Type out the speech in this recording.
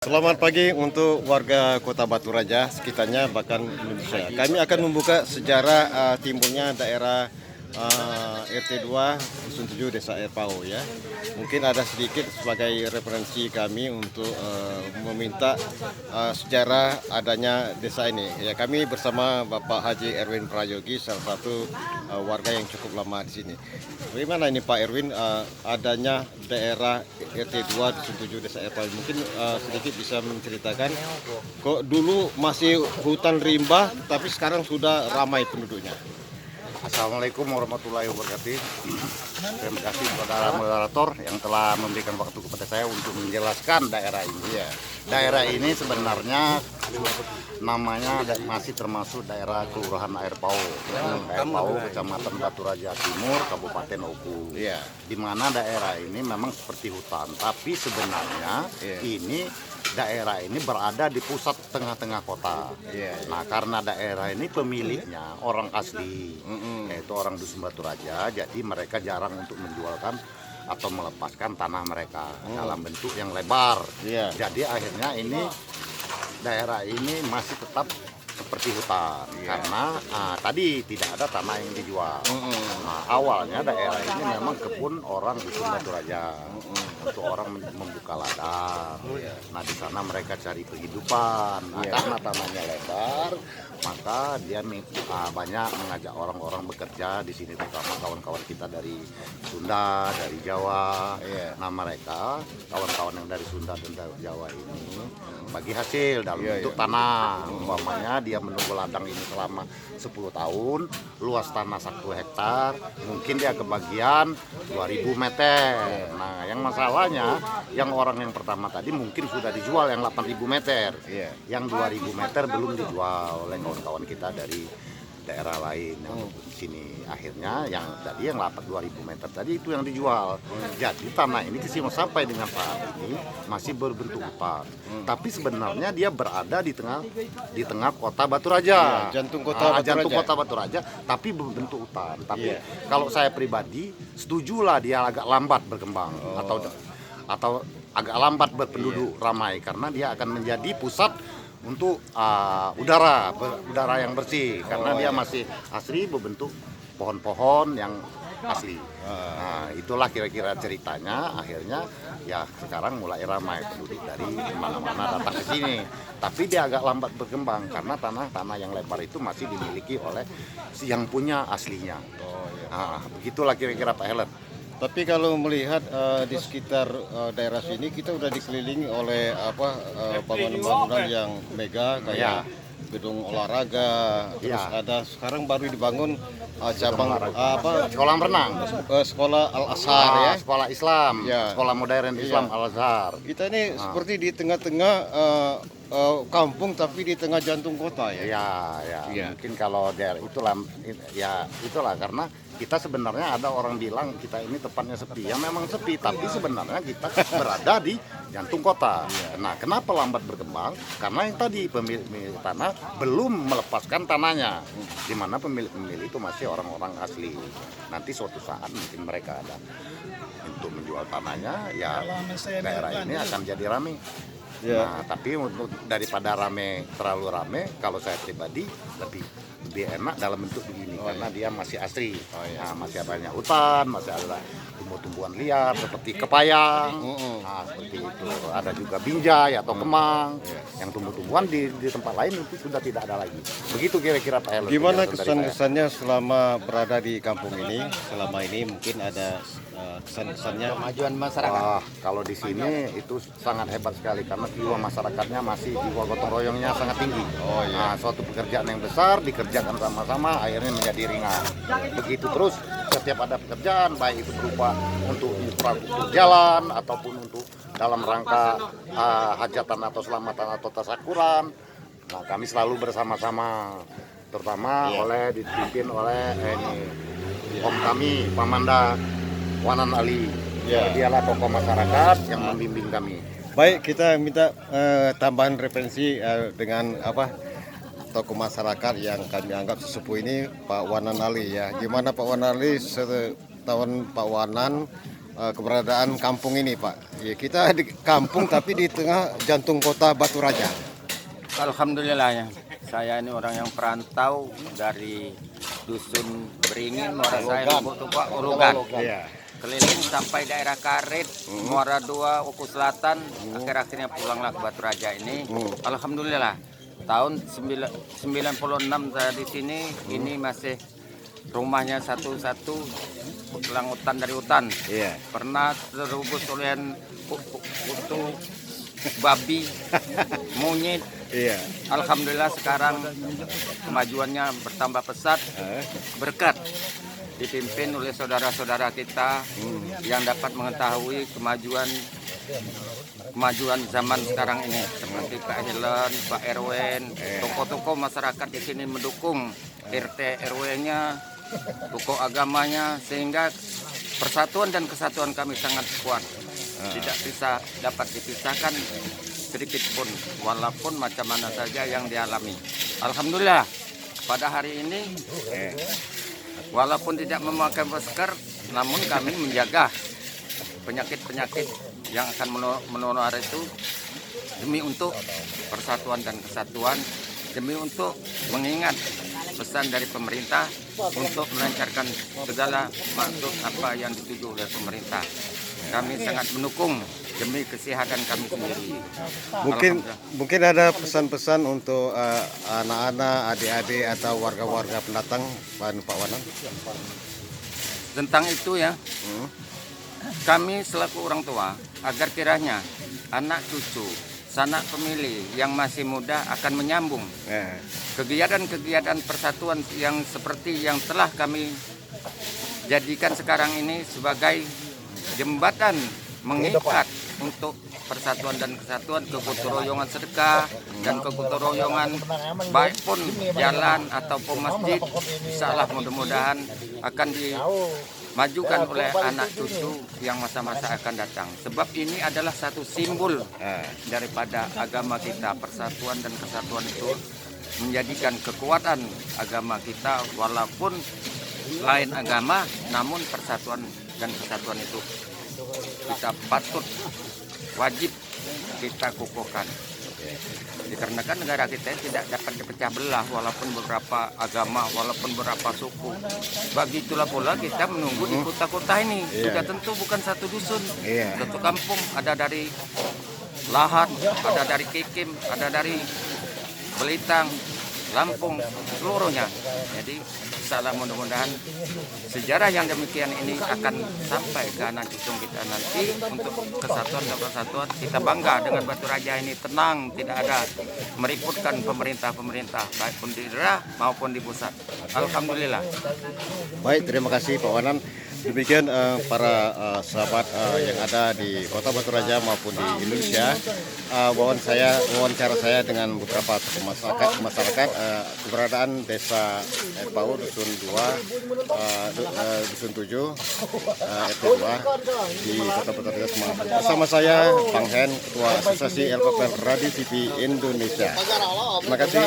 Selamat pagi untuk warga Kota Batu Raja, sekitarnya bahkan Indonesia. Kami akan membuka sejarah timbulnya daerah RT 2 Dusun 7 Desa Air Pau ya. Mungkin ada sedikit sebagai referensi kami untuk meminta sejarah adanya desa ini. Ya, kami bersama Bapak Haji Erwin Prayogi, salah satu warga yang cukup lama di sini. Bagaimana ini Pak Erwin adanya daerah RT 2 Dusun 7 Desa Air Pau? Mungkin sedikit bisa menceritakan kok dulu masih hutan rimba tapi sekarang sudah ramai penduduknya. Assalamualaikum warahmatullahi wabarakatuh. Terima kasih kepada moderator yang telah memberikan waktu kepada saya untuk menjelaskan daerah ini. Ya. Daerah ini sebenarnya namanya masih termasuk daerah Kelurahan Air Pau. Air Pau, Kecamatan Batu Raja Timur, Kabupaten Oku. Ya. Di mana daerah ini memang seperti hutan, tapi sebenarnya ini daerah ini berada di pusat tengah-tengah kota. Nah, karena daerah ini pemiliknya orang asli, yaitu orang Dusun Batu Raja, jadi mereka jarang untuk menjualkan atau melepaskan tanah mereka dalam bentuk yang lebar. Jadi akhirnya ini daerah ini masih tetap seperti hutan karena tadi tidak ada tanah yang dijual. Nah, awalnya daerah ini memang kebun orang Dusun Batu Raja untuk orang membuka ladang. Nah, di sana mereka cari penghidupan. Nah, karena tanahnya lebar, maka dia banyak mengajak orang-orang bekerja di sini, terutama kawan-kawan kita dari Sunda, dari Jawa. Nah, mereka kawan-kawan yang dari Sunda dan dari Jawa ini bagi hasil dalam bentuk tanah. Umpamanya dia menunggu ladang ini selama 10 tahun, luas tanah 1 hektar, mungkin dia kebagian 2000 meter. Nah, yang masalahnya yang orang yang pertama tadi mungkin sudah dijual yang 8000 meter. Yang 2000 meter belum dijual oleh kawan-kawan kita dari daerah lain yang di sini. Akhirnya yang tadi yang 2000 meter tadi itu yang dijual. Jadi tanah ini sampai dengan saat ini masih berbentuk hutan. Tapi sebenarnya dia berada di tengah kota Batu Raja. Jantung kota Batu Raja, tapi berbentuk hutan. Tapi kalau saya pribadi setujulah dia agak lambat berkembang atau agak lambat berpenduduk ramai karena dia akan menjadi pusat untuk udara yang bersih karena dia masih asli berbentuk pohon-pohon yang asli. Nah, itulah kira-kira ceritanya. Akhirnya ya sekarang mulai ramai penduduk dari mana-mana datang ke sini. Tapi dia agak lambat berkembang karena tanah yang lebar itu masih dimiliki oleh yang punya aslinya. Nah, begitulah kira-kira Pak Helen. Tapi kalau melihat di sekitar daerah sini kita udah dikelilingi oleh bangunan-bangunan yang mega kayak gedung olahraga, terus ada sekarang baru dibangun cabang sekolah renang, sekolah Al Azhar ya, sekolah Islam, sekolah modern Islam Al Azhar. Kita ini seperti di tengah-tengah kampung tapi di tengah jantung kota ya. Mungkin kalau daerah itulah karena kita sebenarnya ada orang bilang kita ini tempatnya sepi. Ya memang sepi, tapi sebenarnya kita berada di jantung kota. Nah, kenapa lambat berkembang? Karena yang tadi pemilik tanah belum melepaskan tanahnya. Di mana pemilik itu masih orang-orang asli. Nanti suatu saat mungkin mereka ada untuk menjual tanahnya, ya daerah ini akan jadi ramai. Nah, tapi untuk daripada terlalu rame, kalau saya pribadi lebih enak dalam bentuk begini karena dia masih asli. Nah, masih ada banyak hutan, masih ada tumbuh-tumbuhan liar seperti kepayang. Nah, seperti itu. Ada juga binjai atau kemang. Yang tumbuh-tumbuhan di tempat lain itu sudah tidak ada lagi. Begitu kira-kira Pak Helen. Gimana kesan-kesannya selama berada di kampung ini? Selama ini mungkin ada kesan-kesannya kemajuan masyarakat. Kalau di sini itu sangat hebat sekali karena jiwa masyarakatnya masih jiwa gotong royongnya sangat tinggi. Nah, suatu pekerjaan yang besar dikerjakan sama-sama akhirnya menjadi ringan. Begitu terus setiap ada pekerjaan baik itu berupa untuk infrastruktur jalan ataupun untuk dalam rangka hajatan atau selamatan atau tasakuran. Nah, kami selalu bersama-sama terutama dipimpin oleh Om kami Pamanda Wanan Ali. Dialah tokoh masyarakat yang membimbing kami. Baik, kita minta tambahan referensi dengan tokoh masyarakat yang kami anggap sesepuh ini, Pak Wanan Ali ya. Gimana Pak Wanan Ali, setahun Pak Wanan keberadaan kampung ini, Pak. Ya, kita di kampung tapi di tengah jantung kota Batu Raja. Alhamdulillah ya. Saya ini orang yang perantau dari dusun Beringin, Muara Saya, Lubuk Tupak, Ulugan. Iya. Keliling sampai daerah Karet, Muara Dua, Uku Selatan, akhir-akhirnya pulanglah ke Batu Raja ini. Alhamdulillah, tahun 96 saya di sini, ini masih rumahnya satu-satu, pulang hutan dari hutan. Iya. Pernah terhubus oleh kutu, babi, monyet. Iya. Alhamdulillah sekarang kemajuannya bertambah pesat berkat dipimpin oleh saudara-saudara kita yang dapat mengetahui kemajuan zaman sekarang ini, seperti Pak Helen, Pak Erwen, tokoh-tokoh masyarakat di sini mendukung RT RW-nya, tokoh agamanya, sehingga persatuan dan kesatuan kami sangat kuat, tidak bisa dapat dipisahkan sedikit pun, walaupun macam mana saja yang dialami. Alhamdulillah pada hari ini walaupun tidak memakai masker, namun kami menjaga penyakit-penyakit yang akan menular itu demi untuk persatuan dan kesatuan, demi untuk mengingat pesan dari pemerintah untuk melancarkan segala maksud apa yang dituju oleh pemerintah. Kami sangat mendukung demi kesehatan kami sendiri. Mungkin ada pesan-pesan untuk anak-anak, adik-adik atau warga-warga pendatang, Pak Wanan? Tentang itu ya, kami selaku orang tua agar kiranya anak cucu, sanak pemilih yang masih muda akan menyambung kegiatan-kegiatan persatuan yang seperti yang telah kami jadikan sekarang ini sebagai jembatan mengikat untuk persatuan dan kesatuan, kegotong royongan sedekah dan kegotong royongan baik pun jalan ataupun masjid, insyaallah mudah-mudahan akan dimajukan oleh anak cucu yang masa-masa akan datang. Sebab ini adalah satu simbol daripada agama kita. Persatuan dan kesatuan itu menjadikan kekuatan agama kita, walaupun lain agama, namun persatuan dan kesatuan itu kita patut wajib kita kukuhkan. Dikarenakan negara kita tidak dapat dipecah belah walaupun beberapa agama, walaupun beberapa suku. Begitulah pula kita menunggu di kota-kota ini. Sudah tentu bukan satu dusun, satu kampung, ada dari Lahat, ada dari Kikim, ada dari Belitang, Lampung, seluruhnya. Jadi insyaallah mudah-mudahan sejarah yang demikian ini akan sampai ke anak cucu kita nanti untuk kesatuan dan persatuan. Kita bangga dengan Batu Raja ini, tenang, tidak ada meributkan pemerintah baik pun di daerah maupun di pusat. Alhamdulillah. Baik, terima kasih Pak Wanan. Demikian para sahabat yang ada di Kota Batu Raja maupun di Indonesia, wawancara saya dengan beberapa tokoh masyarakat keberadaan Desa Erpau Dusun 2, Dusun 7, RT 2 di Kota Batu Raja Semarang. Bersama saya Bang Hen, Ketua Asosiasi LPPL Radio TV Indonesia. Terima kasih.